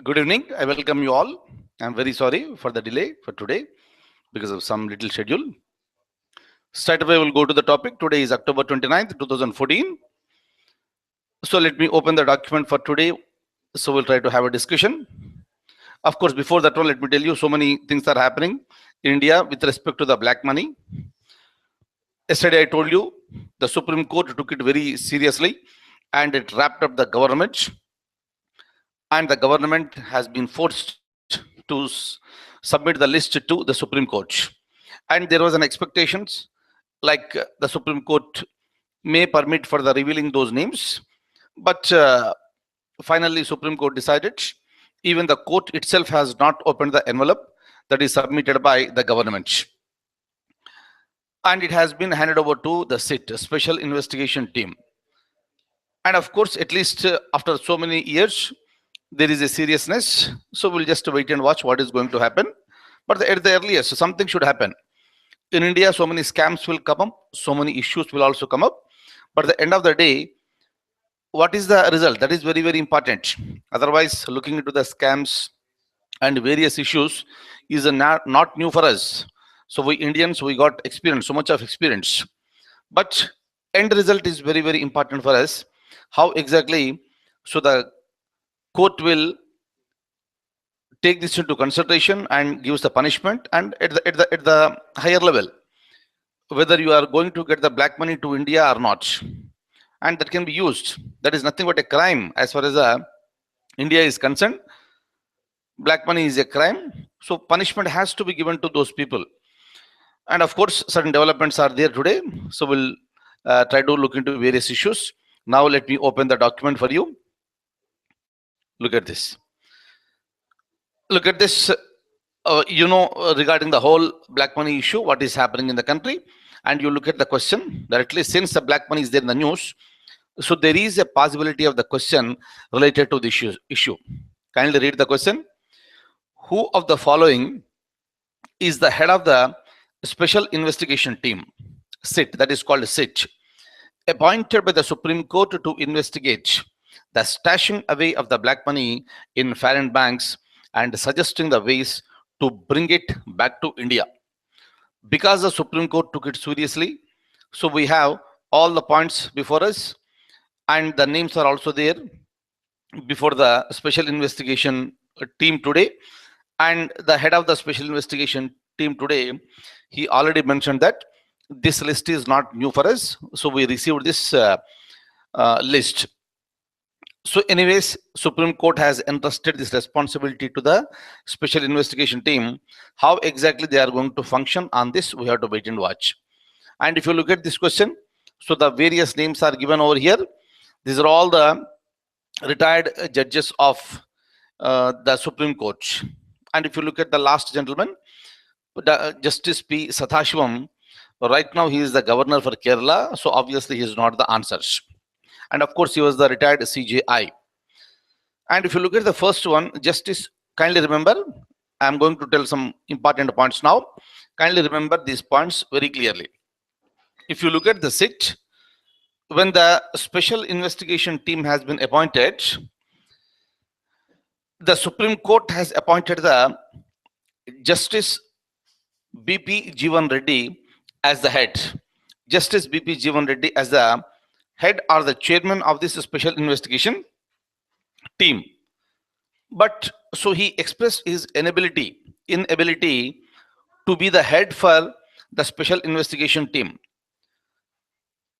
Good evening. I welcome you all. I'm very sorry for the delay for today because of some little schedule. Straight away, we'll go to the topic. Today is October 29th, 2014. So let me open the document for today. So we'll try to have a discussion. Of course, before that one, let me tell you so many things are happening in India with respect to the black money. Yesterday, I told you the Supreme Court took it very seriously and it wrapped up the government. And the government has been forced to submit the list to the Supreme Court. And there was an expectations like the Supreme Court may permit for the revealing those names, but finally Supreme Court decided. Even the court itself has not opened the envelope that is submitted by the government, and it has been handed over to the SIT, Special Investigation Team. And of course, at least after so many years, there is a seriousness. So we'll just wait and watch what is going to happen. But at the earliest, something should happen. In India, so many scams will come up, so many issues will also come up. But at the end of the day, what is the result? That is very, very important. Otherwise, looking into the scams and various issues is not new for us. So we Indians, we got experience, so much of experience. But end result is very, very important for us. How exactly, so the court will take this into consideration and gives the punishment, and at the higher level, whether you are going to get the black money to India or not, and that can be used. That is nothing but a crime as far as India is concerned. Black money is a crime, so punishment has to be given to those people. And of course, certain developments are there today, so we'll try to look into various issues. Now let me open the document for you. Look at this. Look at this, regarding the whole black money issue, what is happening in the country. And you look at the question directly, since the black money is there in the news. So there is a possibility of the question related to the issue. Kindly read the question. Who of the following is the head of the Special Investigation Team, SIT, that is called SIT, appointed by the Supreme Court to investigate the stashing away of the black money in foreign banks and suggesting the ways to bring it back to India? Because the Supreme Court took it seriously, so we have all the points before us, and the names are also there before the Special Investigation Team today. And the head of the Special Investigation Team today, he already mentioned that this list is not new for us, so we received this list. So anyways, Supreme Court has entrusted this responsibility to the Special Investigation Team. How exactly they are going to function on this, we have to wait and watch. And if you look at this question, so the various names are given over here. These are all the retired judges of the Supreme Court. And if you look at the last gentleman, Justice P. Sathashivam, right now he is the governor for Kerala, so obviously he is not the answers. And of course, he was the retired CJI. And if you look at the first one, Justice, kindly remember, I'm going to tell some important points now. Kindly remember these points very clearly. If you look at the SIT, when the Special Investigation Team has been appointed, the Supreme Court has appointed the Justice B.P. Jeevan Reddy as the head. Justice B.P. Jeevan Reddy as the head or the chairman of this Special Investigation Team. But so he expressed his inability to be the head for the Special Investigation Team.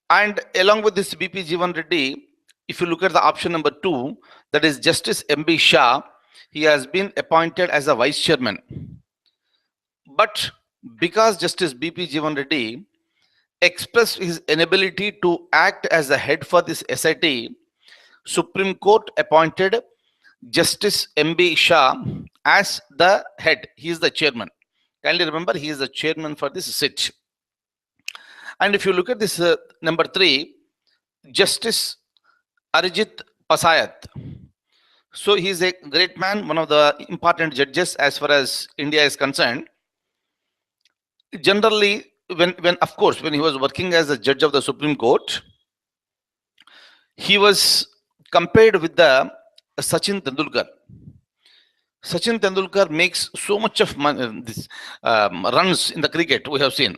And along with this B.P. Jeevan Reddy, if you look at the option number 2, that is Justice M.B. Shah, he has been appointed as a vice chairman. But because Justice B.P. Jeevan Reddy expressed his inability to act as the head for this SIT, Supreme Court appointed Justice M.B. Shah as the head. He is the chairman. Kindly remember, he is the chairman for this SIT. And if you look at this number 3, Justice Arijit Pasayat. So he is a great man, one of the important judges as far as India is concerned. Generally, when he was working as a judge of the Supreme Court, he was compared with the Sachin Tendulkar. Sachin Tendulkar makes so much of this, runs in the cricket we have seen.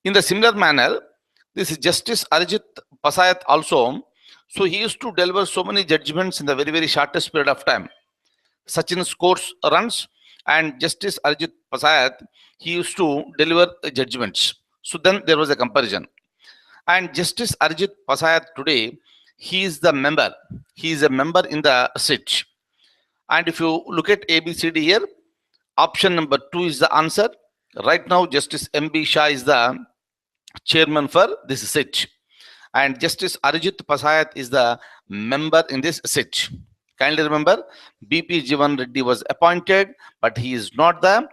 In the similar manner, this is Justice Arijit Pasayat also. So he used to deliver so many judgments in the very, very shortest period of time. Sachin scores runs, and Justice Arijit Pasayat, he used to deliver judgments. So then there was a comparison. And Justice Arijit Pasayat today, he is the member. He is a member in the SIT. And if you look at ABCD here, option number 2 is the answer. Right now, Justice M.B. Shah is the chairman for this SIT. And Justice Arijit Pasayat is the member in this SIT. Kindly remember, BP Jivan Reddy was appointed, but he is not the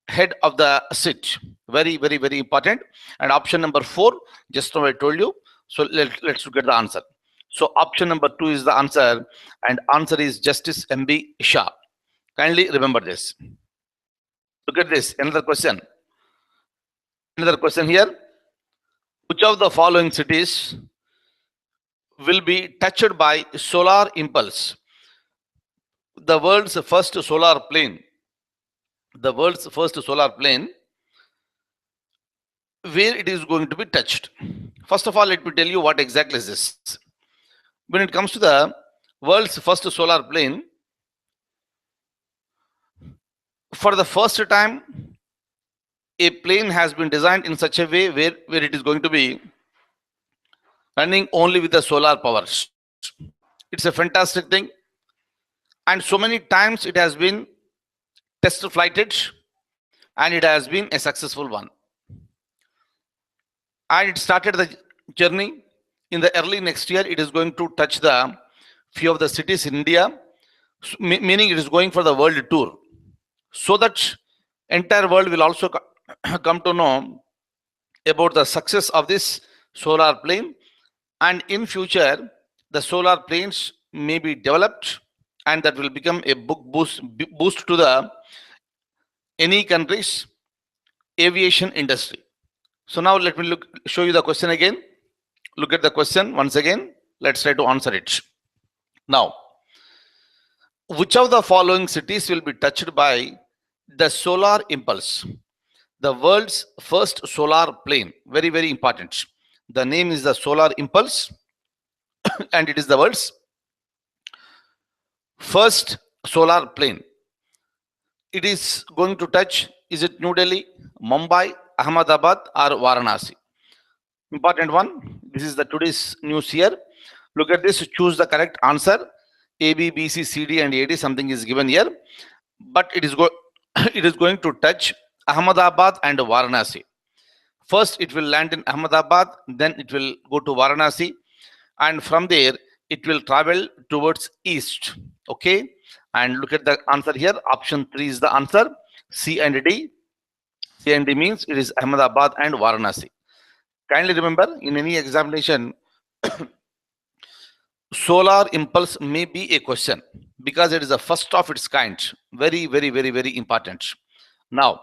head of the SIT. Very, very, very important. And option number 4, just now I told you. So let's look at the answer. So option number 2 is the answer, and answer is Justice M.B. Shah. Kindly remember this. Look at this. Another question. Another question here. Which of the following cities will be touched by solar impulse? The world's first solar plane. The world's first solar plane, where it is going to be touched. First of all, let me tell you what exactly is this. When it comes to the world's first solar plane, for the first time, a plane has been designed in such a way where it is going to be running only with the solar powers. It's a fantastic thing. And so many times it has been test flighted, and it has been a successful one. And it started the journey. In the early next year, it is going to touch the few of the cities in India, meaning it is going for the world tour, so that entire world will also come to know about the success of this solar plane. And in future, the solar planes may be developed, and that will become a boost to the any country's aviation industry. So now let me show you the question again. Look at the question once again. Let's try to answer it. Now, which of the following cities will be touched by the solar impulse? The world's first solar plane. Very, very important. The name is the solar impulse, and it is the world's first solar plane. It is going to touch, is it New Delhi, Mumbai, Ahmedabad, or Varanasi? Important one. This is the today's news here. Look at this. Choose the correct answer. A, B, B, C, C, D, and A, D. Something is given here, but it is going to touch Ahmedabad and Varanasi. First, it will land in Ahmedabad. Then it will go to Varanasi, and from there it will travel towards east. Okay. And look at the answer here. Option 3 is the answer. C and D. C and D means it is Ahmedabad and Varanasi. Kindly remember, in any examination, solar impulse may be a question because it is the first of its kind. Very, very, very, very important. Now,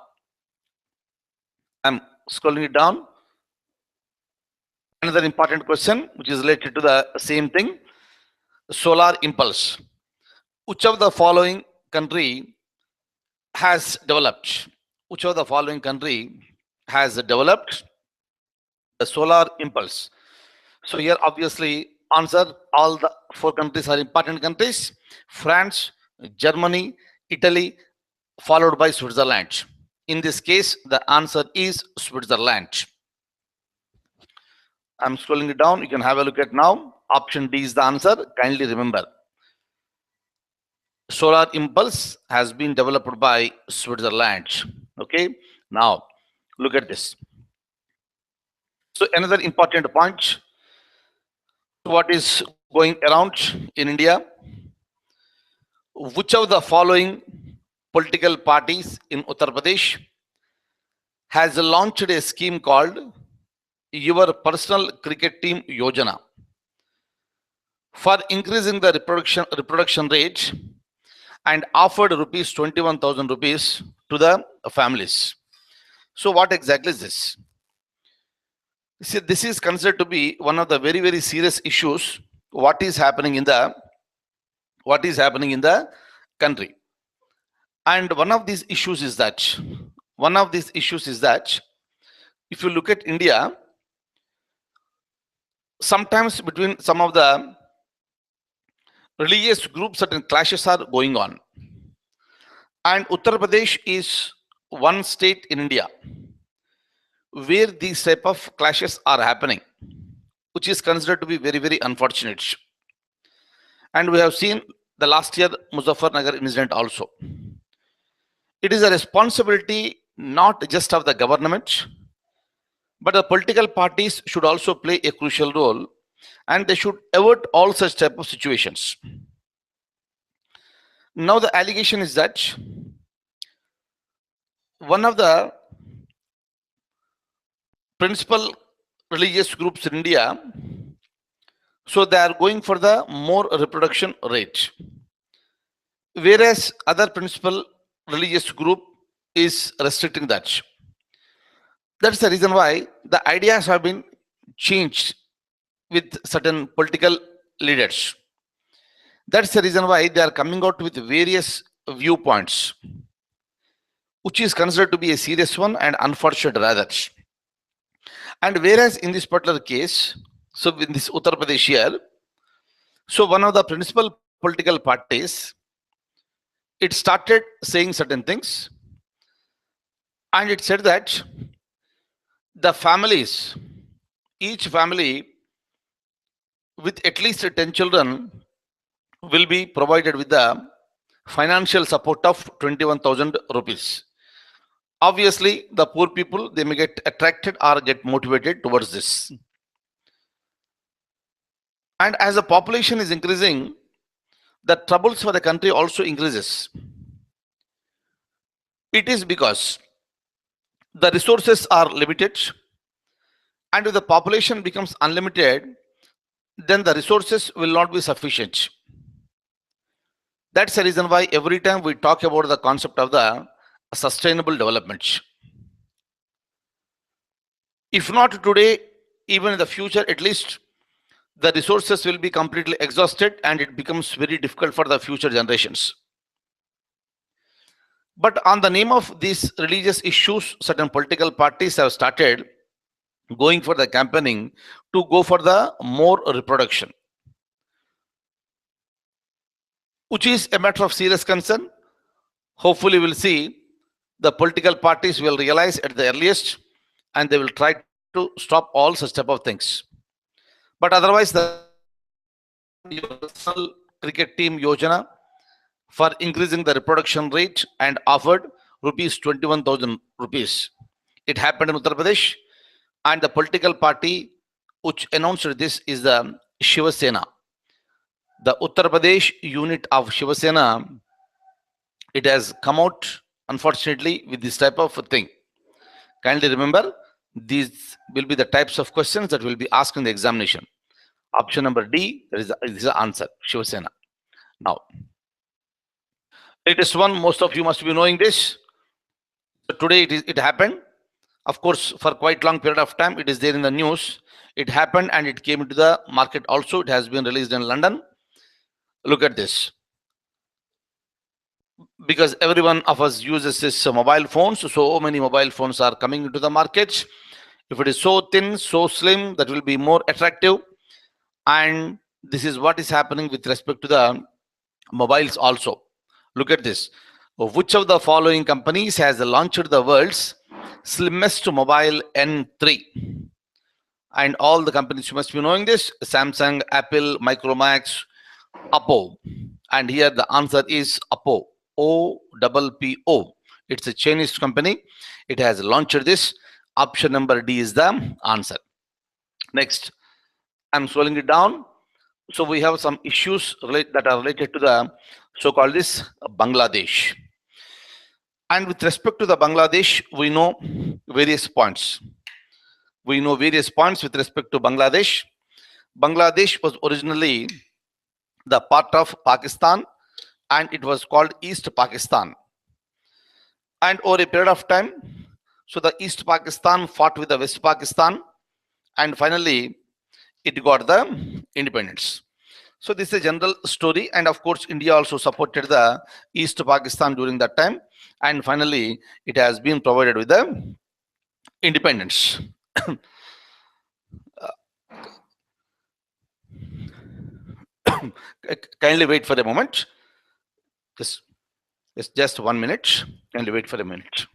I'm scrolling it down. Another important question which is related to the same thing. Solar impulse. Which of the following country has developed? Which of the following country has developed the solar impulse? So here obviously answer, all the 4 countries are important countries: France, Germany, Italy, followed by Switzerland. In this case, the answer is Switzerland. I'm scrolling it down. You can have a look at now. Option D is the answer. Kindly remember, solar impulse has been developed by Switzerland. Okay. Now look at this. So another important point, what is going around in India? Which of the following political parties in Uttar Pradesh has launched a scheme called Your Personal Cricket Team Yojana for increasing the reproduction rate, and offered rupees 21,000 rupees to the families? So what exactly is this? See, this is considered to be one of the very, very serious issues. What is happening in the country? And one of these issues is that if you look at India, sometimes between some of the religious groups, certain clashes are going on. And Uttar Pradesh is one state in India where these type of clashes are happening, which is considered to be very, very unfortunate. And we have seen the last year Muzaffarnagar incident also. It is a responsibility not just of the government, but the political parties should also play a crucial role, and they should avert all such type of situations. Now the allegation is that one of the principal religious groups in India, so they are going for the more reproduction rate, whereas other principal religious group is restricting that. That's the reason why the ideas have been changed with certain political leaders. That's the reason why they are coming out with various viewpoints, which is considered to be a serious one and unfortunate rather. And whereas in this particular case, so in this Uttar Pradesh here, so one of the principal political parties, it started saying certain things, and it said that the families, each family with at least 10 children will be provided with the financial support of 21,000 rupees. Obviously, the poor people, they may get attracted or get motivated towards this. And as the population is increasing, the troubles for the country also increases. It is because the resources are limited, and if the population becomes unlimited, then the resources will not be sufficient. That's the reason why every time we talk about the concept of the sustainable development. If not today, even in the future, at least the resources will be completely exhausted and it becomes very difficult for the future generations. But on the name of these religious issues, certain political parties have started going for the campaigning to go for the more reproduction, which is a matter of serious concern. Hopefully, we'll see the political parties will realize at the earliest and they will try to stop all such type of things. But otherwise, the national cricket team Yojana for increasing the reproduction rate and offered rupees 21,000 rupees. It happened in Uttar Pradesh, and the political party which announced this is the Shiva Sena. The Uttar Pradesh unit of Shiva Sena, it has come out unfortunately with this type of thing. Kindly remember, these will be the types of questions that will be asked in the examination. Option number D is the answer, Shiva Sena. Now, latest one, most of you must be knowing this. So today it happened. Of course, for quite long period of time, it is there in the news. It happened and it came into the market also. It has been released in London. Look at this. Because every one of us uses this mobile phones, so many mobile phones are coming into the market. If it is so thin, so slim, that will be more attractive. And this is what is happening with respect to the mobiles also. Look at this. Which of the following companies has launched the world's slimmest mobile N3? And all the companies, you must be knowing this: Samsung, Apple, Micromax, Oppo. And here the answer is Oppo. OPPO. It's a Chinese company. It has launched this. Option number D is the answer. Next, I'm scrolling it down. So we have some issues that are related to the so-called this Bangladesh. And with respect to the Bangladesh, we know various points. We know various points with respect to Bangladesh. Bangladesh was originally the part of Pakistan, and it was called East Pakistan. And over a period of time, so the East Pakistan fought with the West Pakistan, and finally it got the independence. So this is a general story, and of course India also supported the East Pakistan during that time, and finally it has been provided with the independence. Kindly wait for a moment. Just, just 1 minute. Kindly wait for a minute.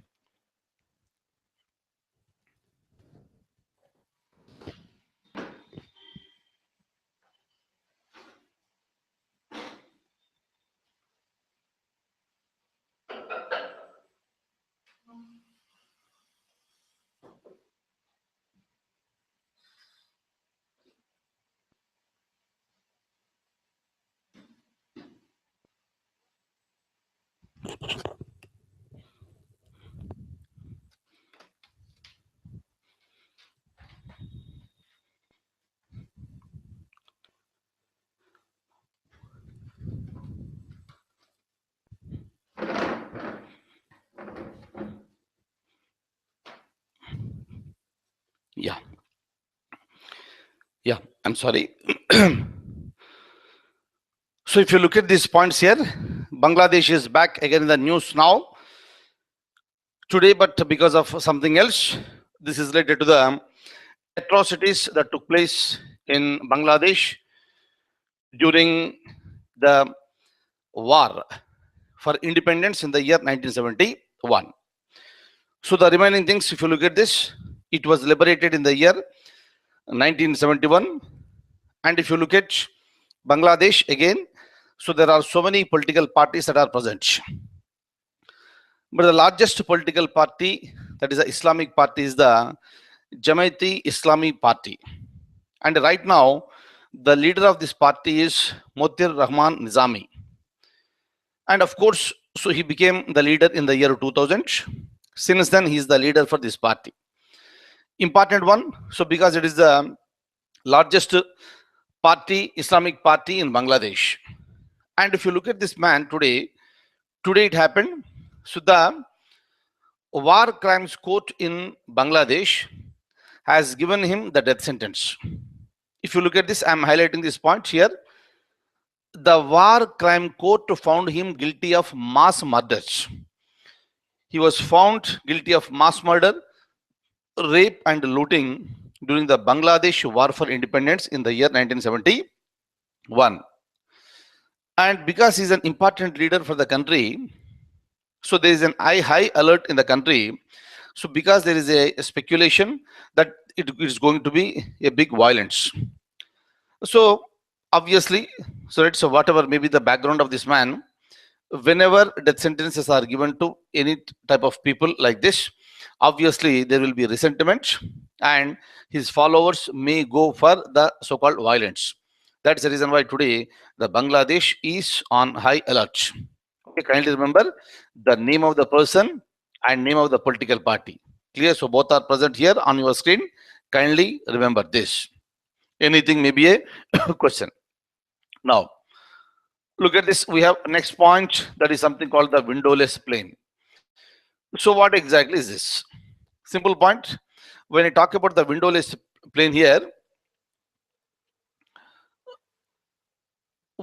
Yeah, yeah. I'm sorry. So if you look at these points here, Bangladesh is back again in the news now today, but because of something else. This is related to the atrocities that took place in Bangladesh during the war for independence in the year 1971. So the remaining things, if you look at this, it was liberated in the year 1971. And if you look at Bangladesh again, so there are so many political parties that are present. But the largest political party, that is the Islamic party, is the Jamaati Islami Party. And right now, the leader of this party is Motir Rahman Nizami. And of course, so he became the leader in the year 2000. Since then, he is the leader for this party. Important one, so because it is the largest party, Islamic party in Bangladesh. And if you look at this man today it happened. So the War Crimes Court in Bangladesh has given him the death sentence. If you look at this, I'm highlighting this point here. The War Crime Court found him guilty of mass murders. He was found guilty of mass murder, rape, and looting during the Bangladesh War for Independence in the year 1971. And because he's an important leader for the country, so there is an high alert in the country. So because there is a speculation that it is going to be a big violence. So obviously, so whatever may be the background of this man, whenever death sentences are given to any type of people like this, obviously there will be resentment and his followers may go for the so-called violence. That's the reason why today the Bangladesh is on high alert. Okay, kindly remember the name of the person and name of the political party. Clear? So both are present here on your screen. Kindly remember this. Anything may be a question. Now, look at this. We have next point, that is something called the windowless plane. So what exactly is this? Simple point. When I talk about the windowless plane here,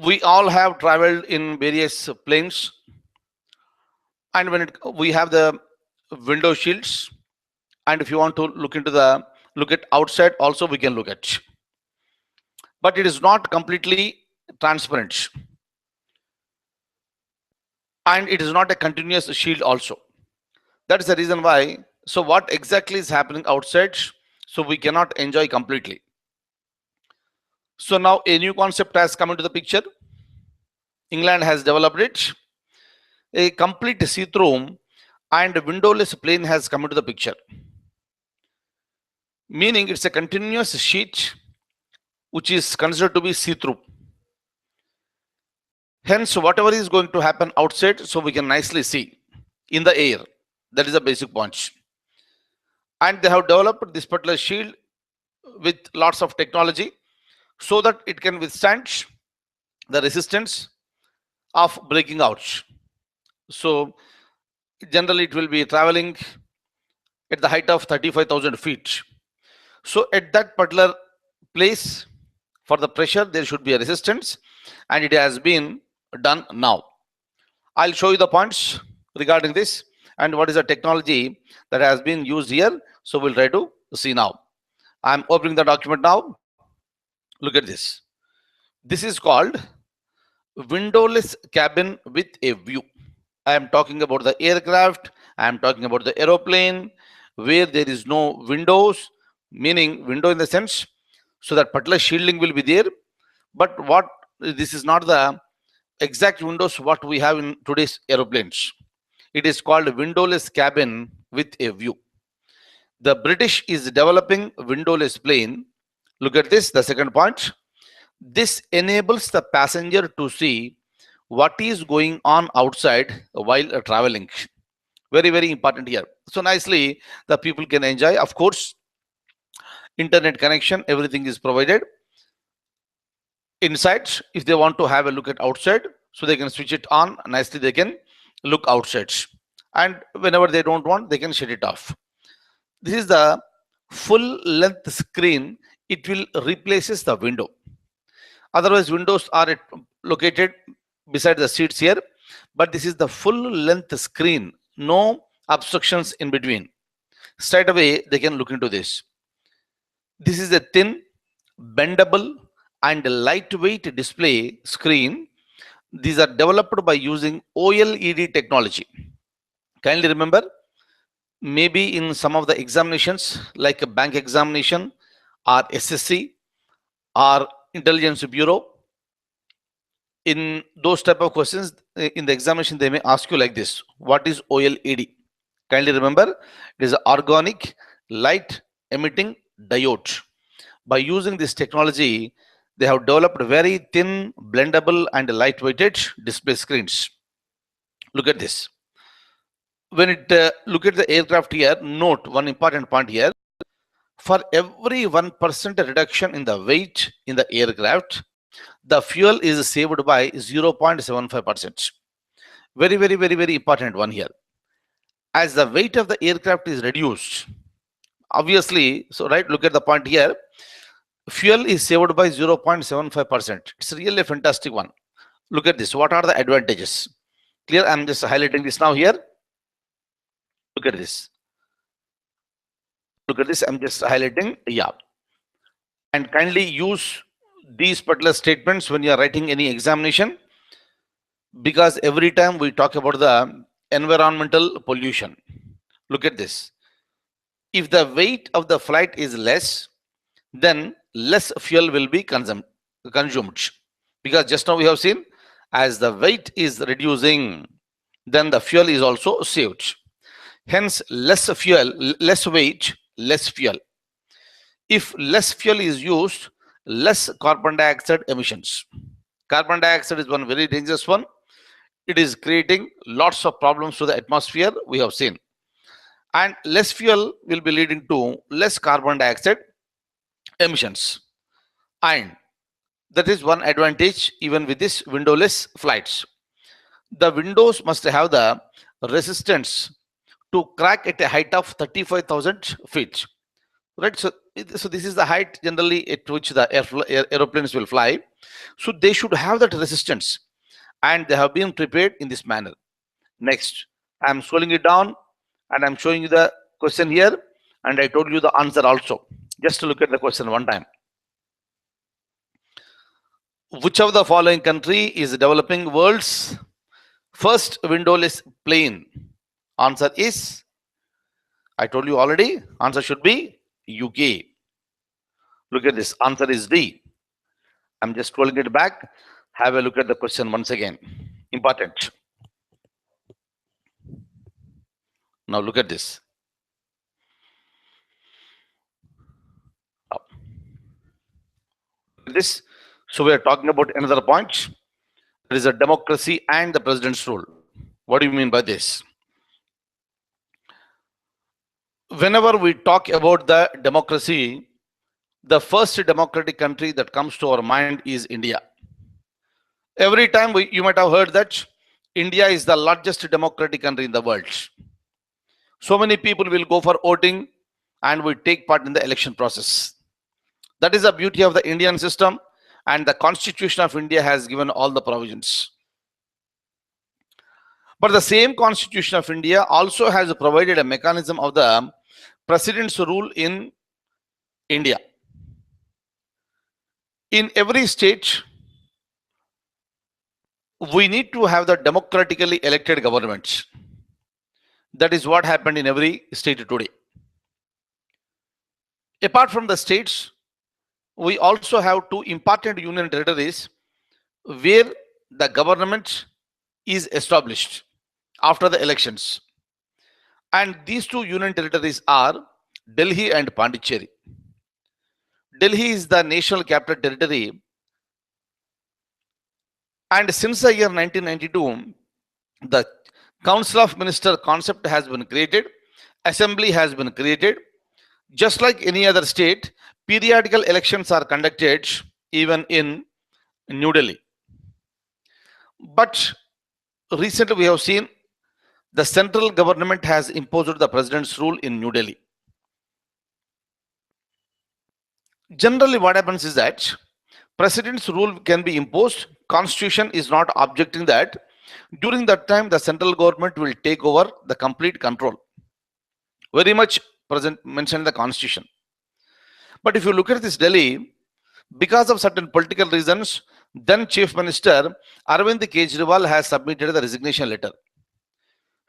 we all have traveled in various planes, and when we have the window shields, and if you want to look at outside also we can look at, but it is not completely transparent and it is not a continuous shield also. That is the reason why. So what exactly is happening outside, so we cannot enjoy completely. So now a new concept has come into the picture. England has developed it. A complete see-through and windowless plane has come into the picture, meaning it's a continuous sheet which is considered to be see-through. Hence, whatever is going to happen outside, so we can nicely see in the air. That is the basic point. And they have developed this particular shield with lots of technology so that it can withstand the resistance of breaking out. So generally it will be traveling at the height of 35,000 feet. So at that particular place, For the pressure, there should be a resistance, and it has been done now. I'll show you the points regarding this and what is the technology that has been used here. So we'll try to see now. I'm opening the document now. Look at this. This is called windowless cabin with a view. I am talking about the aircraft. I am talking about the aeroplane where there is no windows, meaning window in the sense, so that particular shielding will be there. But what this is not the exact windows what we have in today's aeroplanes. It is called windowless cabin with a view. The British is developing windowless plane. Look at this, the second point. This enables the passenger to see what is going on outside while traveling. Very, very important here. So nicely, the people can enjoy. Of course, internet connection, everything is provided. Inside, if they want to have a look at outside, so they can switch it on. Nicely, they can look outside. And whenever they don't want, they can shut it off. This is the full length screen. It will replaces the window. Otherwise, windows are located beside the seats here, but this is the full length screen, no obstructions in between. Straight away, they can look into this. This is a thin, bendable, and lightweight display screen. These are developed by using OLED technology. Kindly remember, maybe in some of the examinations, like a bank examination, or SSC, or Intelligence Bureau, in those type of questions in the examination, they may ask you like this: what is OLED? Kindly remember, it is an organic light emitting diode. By using this technology, they have developed very thin, blendable, and lightweighted display screens. Look at this. When it look at the aircraft here, note one important point here. For every 1% reduction in the weight in the aircraft, the fuel is saved by 0.75%. Very, very, very, very important one here. As the weight of the aircraft is reduced, obviously, so right, look at the point here. Fuel is saved by 0.75%. It's really a fantastic one. Look at this. What are the advantages? Clear? I'm just highlighting this now here. Look at this. Look at this. I'm just highlighting. Yeah. And kindly use these particular statements when you are writing any examination, because every time we talk about the environmental pollution. Look at this. If the weight of the flight is less, then less fuel will be consumed. Because just now we have seen, as the weight is reducing, then the fuel is also saved. Hence, less fuel, less weight, less fuel. If less fuel is used, less carbon dioxide emissions. Carbon dioxide is one very dangerous one. It is creating lots of problems to the atmosphere, we have seen. And less fuel will be leading to less carbon dioxide emissions. And that is one advantage even with this windowless flights. The windows must have the resistance to crack at a height of 35,000 feet. Right, so this is the height generally at which the aeroplanes will fly. So they should have that resistance, and they have been prepared in this manner. Next, I'm scrolling it down, and I'm showing you the question here, and I told you the answer also. Just to look at the question one time. Which of the following country is developing world's first windowless plane? Answer is, I told you already, answer should be UK. Look at this, answer is D. I'm just scrolling it back. Have a look at the question once again. Important. Now look at this. This. So we are talking about another point. There is a democracy and the president's rule. What do you mean by this? Whenever we talk about the democracy, the first democratic country that comes to our mind is India. Every time you might have heard that India is the largest democratic country in the world. So many people will go for voting and will take part in the election process. That is the beauty of the Indian system. and the Constitution of India has given all the provisions. But the same Constitution of India also has provided a mechanism of the president's rule in India. In every state, we need to have the democratically elected governments. That is what happened in every state today. Apart from the states, we also have two important union territories where the government is established after the elections. And these two union territories are Delhi and Pondicherry. Delhi is the national capital territory, and since the year 1992, the Council of Minister concept has been created, assembly has been created. Just like any other state, periodical elections are conducted even in New Delhi. But recently we have seen the central government has imposed the president's rule in New Delhi. Generally what happens is that president's rule can be imposed. Constitution is not objecting that. During that time, the central government will take over the complete control. Very much present mentioned in the Constitution. But if you look at this Delhi, because of certain political reasons, then Chief Minister Arvind Kejriwal has submitted the resignation letter.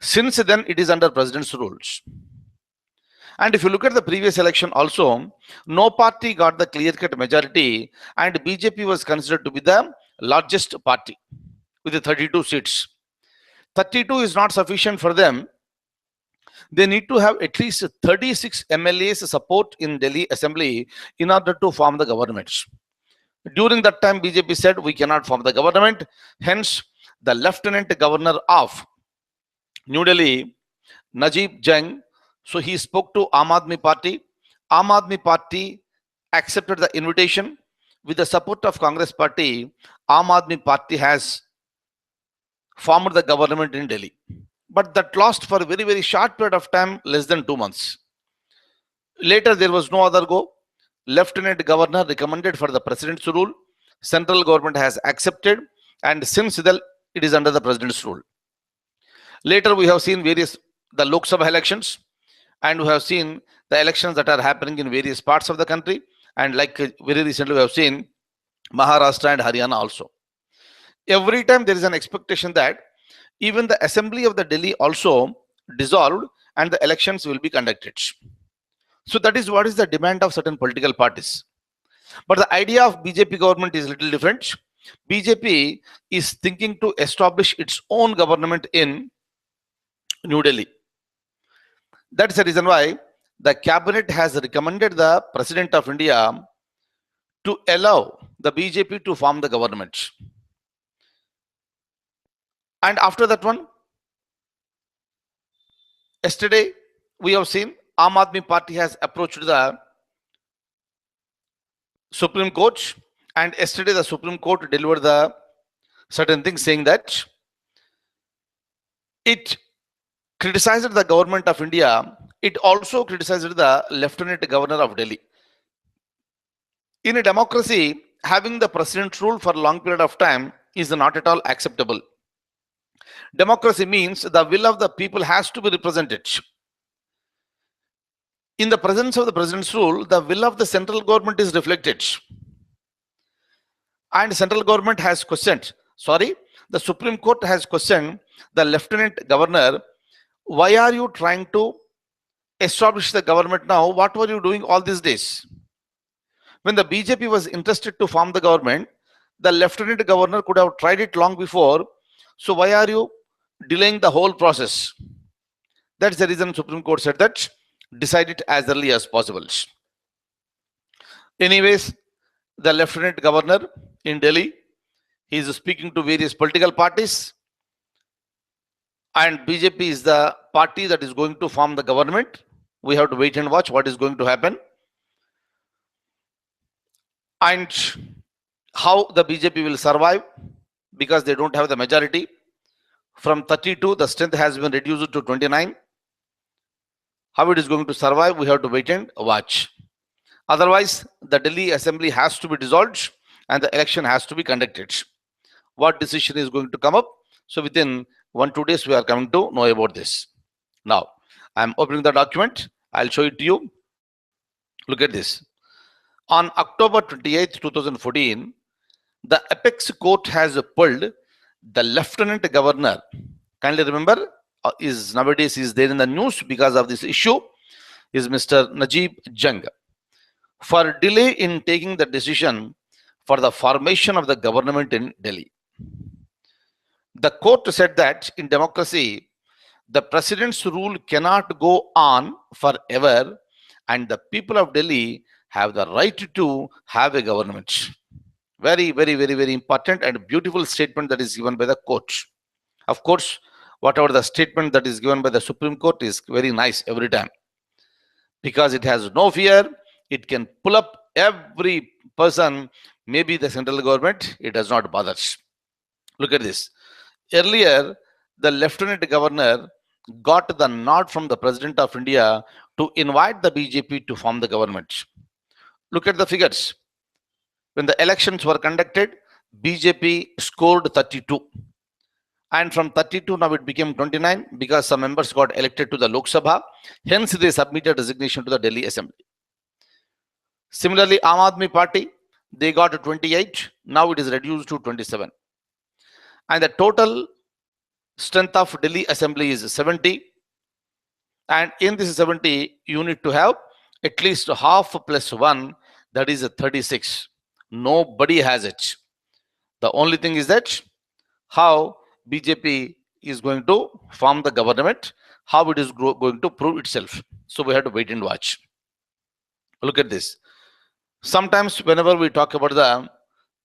Since then, it is under President's rules. And if you look at the previous election also, no party got the clear-cut majority, and BJP was considered to be the largest party with the 32 seats. 32 is not sufficient for them. They need to have at least 36 MLAs support in Delhi Assembly in order to form the government. During that time, BJP said we cannot form the government. Hence, the Lieutenant Governor of New Delhi, Najib Jang, so he spoke to Aam Aadmi Party. Aam Aadmi Party accepted the invitation. With the support of Congress Party, Aam Aadmi Party has formed the government in Delhi. But that lasted for a very, very short period of time, less than 2 months. Later, there was no other go. Lieutenant Governor recommended for the president's rule. Central government has accepted, and since then, it is under the president's rule. Later, we have seen the Lok Sabha elections, and we have seen the elections that are happening in various parts of the country. And like very recently, we have seen Maharashtra and Haryana also. Every time there is an expectation that even the assembly of the Delhi also dissolved and the elections will be conducted. So that is what is the demand of certain political parties. But the idea of BJP government is a little different. BJP is thinking to establish its own government in New Delhi. That's the reason why the cabinet has recommended the President of India to allow the BJP to form the government. And after that one, yesterday we have seen Aam Aadmi Party has approached the Supreme Court, and yesterday the Supreme Court delivered the certain things saying that it criticized the government of India. It also criticized the Lieutenant Governor of Delhi. In a democracy, having the president rule for a long period of time is not at all acceptable. Democracy means the will of the people has to be represented. In the presence of the president's rule, the will of the central government is reflected. And central government has questioned, the Supreme Court has questioned the Lieutenant Governor, why are you trying to establish the government now? What were you doing all these days? When the BJP was interested to form the government, the Lieutenant Governor could have tried it long before. So why are you delaying the whole process? That's the reason Supreme Court said that decide it as early as possible. Anyways, the Lieutenant Governor in Delhi, he is speaking to various political parties, and BJP is the party that is going to form the government. We have to wait and watch what is going to happen and how the BJP will survive, because they don't have the majority. From 32, the strength has been reduced to 29. How it is going to survive, we have to wait and watch. Otherwise, the Delhi Assembly has to be dissolved and the election has to be conducted. What decision is going to come up? So within 1-2 days, we are coming to know about this. Now, I'm opening the document. I'll show it to you. Look at this. On October 28th, 2014, the apex court has pulled the lieutenant governor. Kindly remember, is nowadays is there in the news because of this issue, is Mr. Najib Jung, for delay in taking the decision for the formation of the government in Delhi. The court said that in democracy, the president's rule cannot go on forever, and the people of Delhi have the right to have a government. Very, very, very, very important and beautiful statement that is given by the court. Of course, whatever the statement that is given by the Supreme Court is very nice every time, because it has no fear. It can pull up every person, maybe the central government, it does not bother. Look at this. Earlier, the lieutenant governor got the nod from the president of India to invite the BJP to form the government. Look at the figures. When the elections were conducted, BJP scored 32. And from 32, now it became 29 because some members got elected to the Lok Sabha. Hence, they submitted resignation to the Delhi Assembly. Similarly, Aam Aadmi Party, they got 28. Now it is reduced to 27. And the total strength of Delhi Assembly is 70. And in this 70, you need to have at least half plus 1, that is 36. Nobody has it. The only thing is that how BJP is going to form the government, how it is going to prove itself. So we have to wait and watch. Look at this. Sometimes whenever we talk about the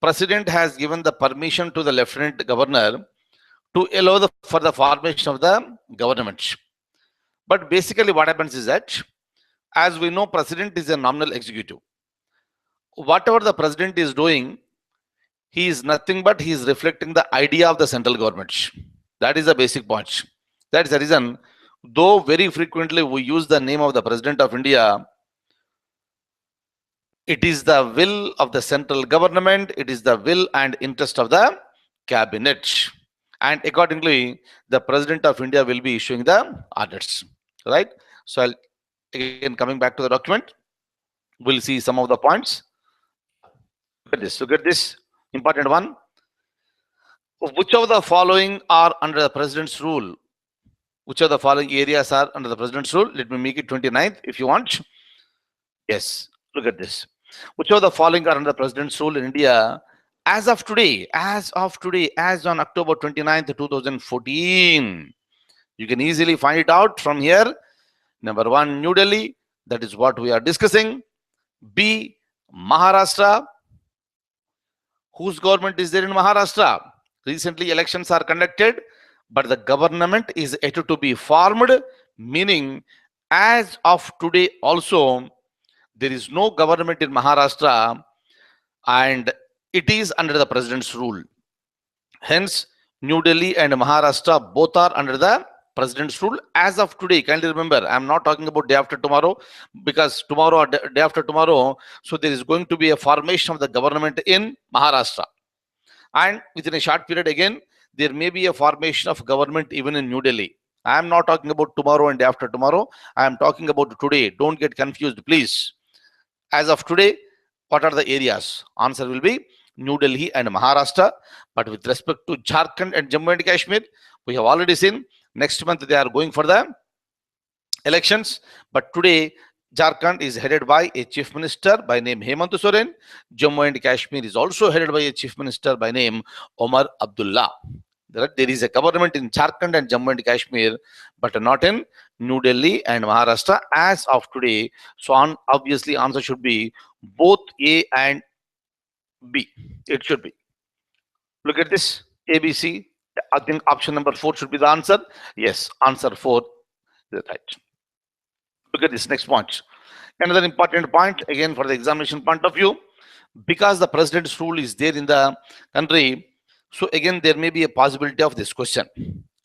president has given the permission to the lieutenant governor to allow for the formation of the government. But basically what happens is that, as we know, president is a nominal executive. Whatever the president is doing, he is nothing but he is reflecting the idea of the central government. That is the basic point. That is the reason, though very frequently we use the name of the president of India, it is the will of the central government, it is the will and interest of the cabinet. And accordingly, the president of India will be issuing the orders. Right? So I'll again coming back to the document, we'll see some of the points. Look at this important one. Which of the following are under the president's rule? Which of the following areas are under the president's rule? Let me make it 29th if you want. Yes, look at this. Which of the following are under the president's rule in India as of today, as on October 29th, 2014? You can easily find it out from here. Number 1, New Delhi. That is what we are discussing. B, Maharashtra. Whose government is there in Maharashtra? Recently elections are conducted, but the government is yet to be formed, meaning as of today also, there is no government in Maharashtra and it is under the president's rule. Hence, New Delhi and Maharashtra both are under the president's rule as of today. Kindly remember, I am not talking about day after tomorrow, because tomorrow or day after tomorrow, so there is going to be a formation of the government in Maharashtra. And within a short period again, there may be a formation of government even in New Delhi. I am not talking about tomorrow and day after tomorrow. I am talking about today. Don't get confused, please. As of today, what are the areas? Answer will be New Delhi and Maharashtra. But with respect to Jharkhand and Jammu and Kashmir, we have already seen next month they are going for the elections. But today, Jharkhand is headed by a chief minister by name Hemant Soren. Jammu and Kashmir is also headed by a chief minister by name Omar Abdullah. There is a government in Jharkhand and Jammu and Kashmir, but not in New Delhi and Maharashtra as of today. So obviously answer should be both A and B. It should be. Look at this. A, B, C. I think option number 4 should be the answer. Yes, answer 4 is right. Look at this next point. Another important point, again for the examination point of view, because the president's rule is there in the country, so again there may be a possibility of this question.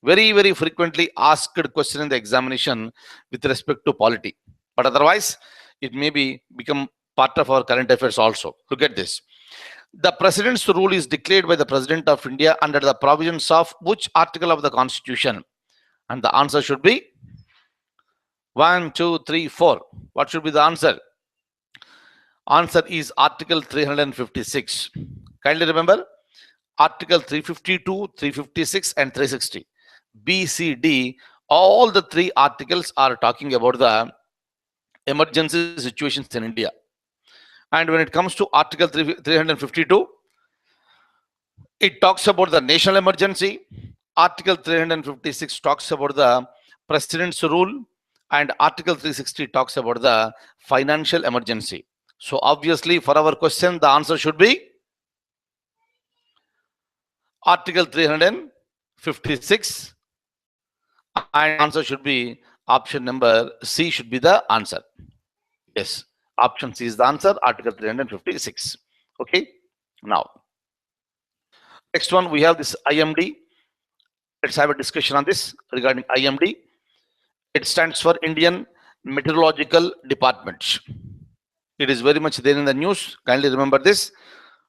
Very, very frequently asked question in the examination with respect to polity. But otherwise, it may be become part of our current affairs also. Look at this. The president's rule is declared by the President of India under the provisions of which article of the Constitution? And the answer should be 1, 2, 3, 4. What should be the answer? Answer is Article 356. Kindly remember Article 352, 356, and 360. B, C, D, all the three articles are talking about the emergency situations in India. And when it comes to Article 352, it talks about the national emergency. Article 356 talks about the president's rule, and Article 360 talks about the financial emergency. So obviously, for our question, the answer should be Article 356, and answer should be option number C should be the answer. Yes, option C is the answer, Article 356. Okay, now next one we have this IMD. Let's have a discussion on this regarding IMD. It stands for Indian Meteorological Department. It is very much there in the news. Kindly remember this.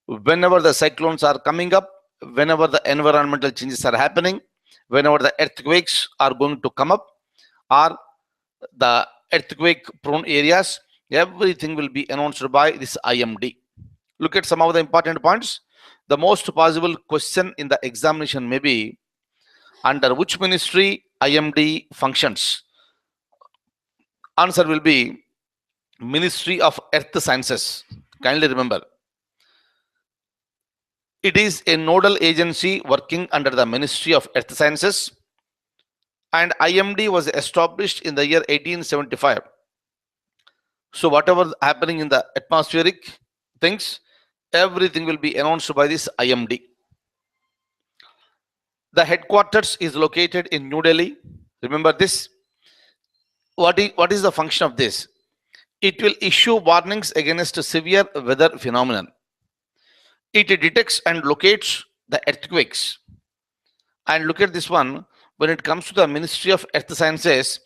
Whenever the cyclones are coming up, whenever the environmental changes are happening, whenever the earthquakes are going to come up, or the earthquake prone areas, everything will be announced by this IMD. Look at some of the important points. The most possible question in the examination may be, under which ministry IMD functions? Answer will be Ministry of Earth Sciences. Kindly remember, it is a nodal agency working under the Ministry of Earth Sciences, and IMD was established in the year 1875. So whatever happening in the atmospheric things, everything will be announced by this IMD. The headquarters is located in New Delhi. Remember this. What is the function of this? It will issue warnings against severe weather phenomenon. It detects and locates the earthquakes. And look at this one. When it comes to the Ministry of Earth Sciences,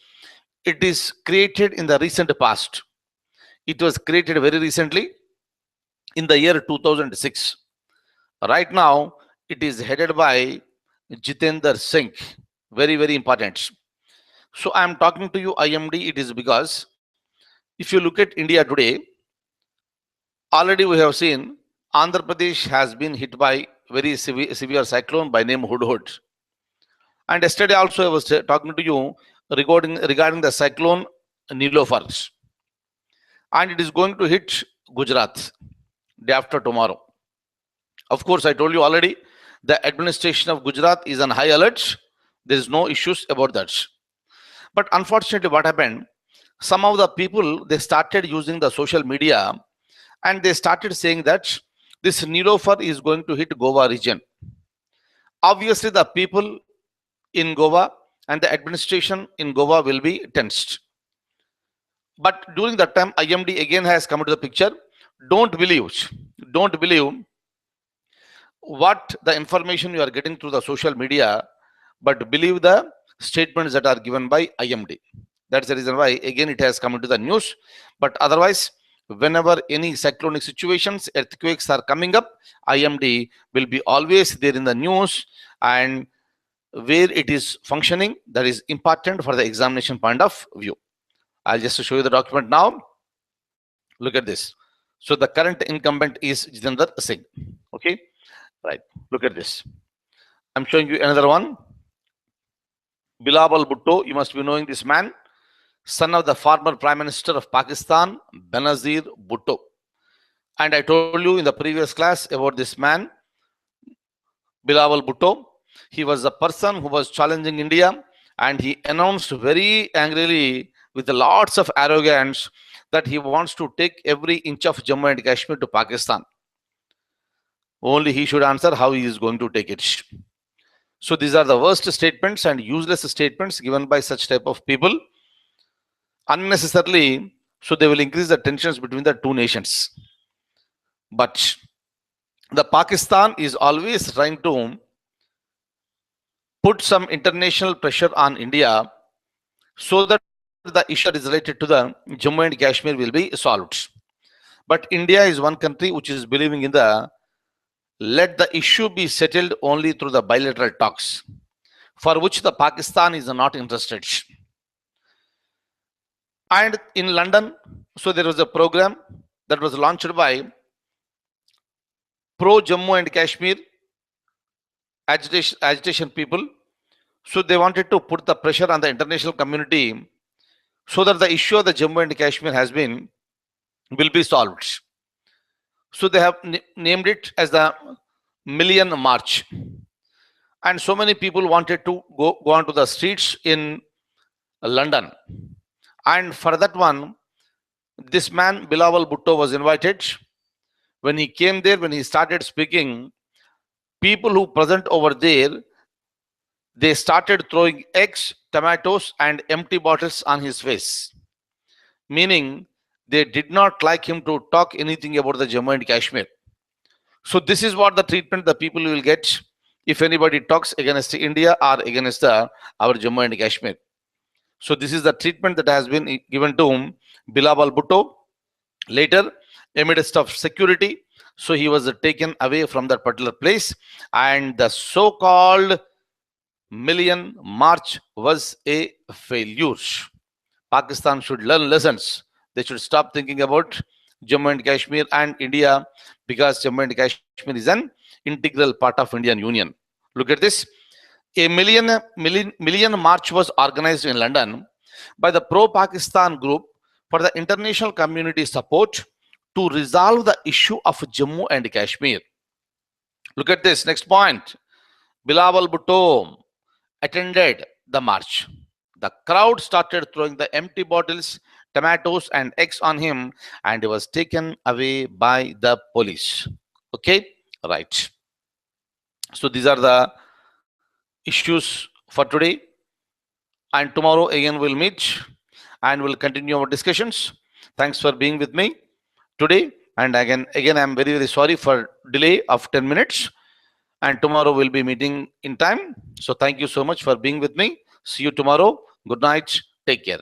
it is created in the recent past. It was created very recently in the year 2006. Right now, it is headed by Jitendra Singh. Very, very important. So I am talking to you IMD. It is because if you look at India today, already we have seen Andhra Pradesh has been hit by very severe cyclone by name Hudhud. And yesterday also I was talking to you regarding the cyclone Nilofar. And it is going to hit Gujarat day after tomorrow. Of course, I told you already, the administration of Gujarat is on high alert. There is no issues about that. But unfortunately, what happened? Some of the people, they started using the social media and they started saying that this Nilofar is going to hit Goa region. Obviously, the people in Goa and the administration in Goa will be tensed. But during that time, IMD again has come into the picture. Don't believe what the information you are getting through the social media, but believe the statements that are given by IMD. That's the reason why again it has come into the news. But otherwise, whenever any cyclonic situations, earthquakes are coming up, IMD will be always there in the news, and where it is functioning, that is important for the examination point of view. I'll just show you the document now. Look at this. So the current incumbent is Jitendra Singh. Okay, right. Look at this. I'm showing you another one. Bilawal Bhutto. You must be knowing this man, son of the former Prime Minister of Pakistan, Benazir Bhutto. And I told you in the previous class about this man, Bilawal Bhutto. He was the person who was challenging India, and he announced very angrily with lots of arrogance that he wants to take every inch of Jammu and Kashmir to Pakistan. Only he should answer how he is going to take it. So these are the worst statements and useless statements given by such type of people unnecessarily. So they will increase the tensions between the two nations. But the Pakistan is always trying to put some international pressure on India so that the issue is related to the Jammu and Kashmir will be solved. But India is one country which is believing in the let the issue be settled only through the bilateral talks, for which the Pakistan is not interested. And in London, so there was a program that was launched by pro Jammu and Kashmir agitation people. So they wanted to put the pressure on the international community so that the issue of the Jammu and Kashmir will be solved. So they have named it as the Million March. And so many people wanted to go onto the streets in London. And for that one, this man, Bilawal Bhutto, was invited. When he came there, when he started speaking, people who present over there, they started throwing eggs, tomatoes, and empty bottles on his face. Meaning, they did not like him to talk anything about the Jammu and Kashmir. So this is what the treatment the people will get if anybody talks against India or against our Jammu and Kashmir. So this is the treatment that has been given to Bilawal Bhutto. Later, amidst of security, so he was taken away from that particular place, and the so-called Million March was a failure. Pakistan should learn lessons. They should stop thinking about Jammu and Kashmir and India, because Jammu and Kashmir is an integral part of Indian Union. Look at this. A million march was organized in London by the pro-Pakistan group for the international community support to resolve the issue of Jammu and Kashmir. Look at this. Next point. Bilawal Bhutto attended the march. The crowd started throwing the empty bottles, tomatoes, and eggs on him, and he was taken away by the police. Okay, right. So these are the issues for today, and tomorrow again we'll meet and we'll continue our discussions. Thanks for being with me today, and again I'm very sorry for delay of 10 minutes, and tomorrow we'll be meeting in time. So thank you so much for being with me. See you tomorrow. Good night. Take care.